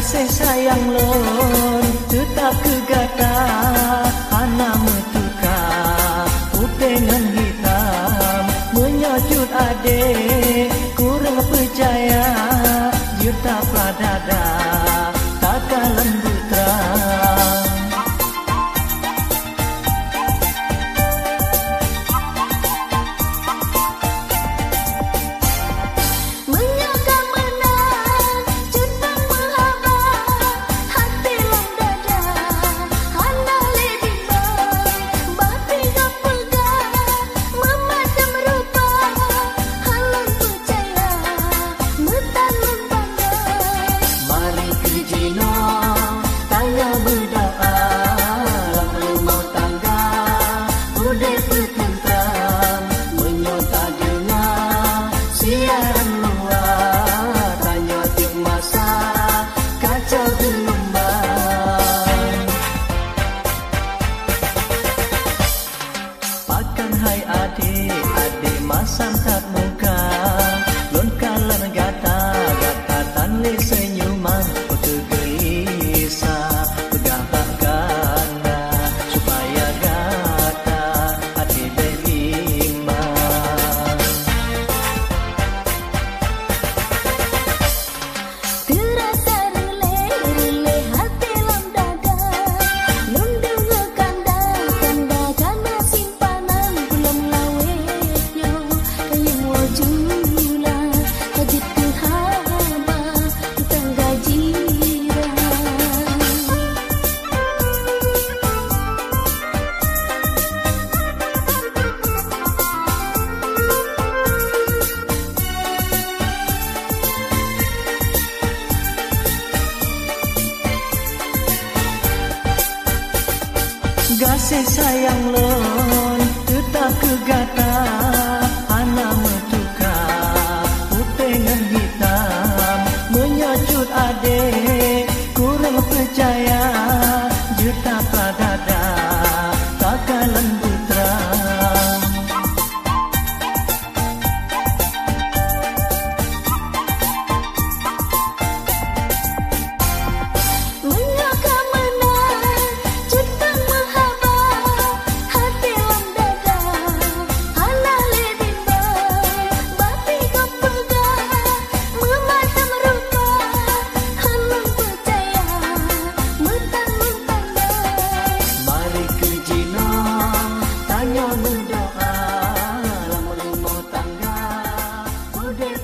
kasih sayang lon tetap kegata hana metuka putih dengan hitam menyojut adik kurang percaya juta pradada takkan lembut terang. Adik masam tak muka lon kalan gata tanle senyuman foto gelisah pegah ganda supaya gata adik beriman terasa releh hati lam dada lon dengar kanda karena simpanan belum kasih sayang lon tetap kegata hana metuka putih dengan hitam menyojut adik kurang percaya juta pradada takkan lembut terang. Berdoa, lama-lama tangga, udah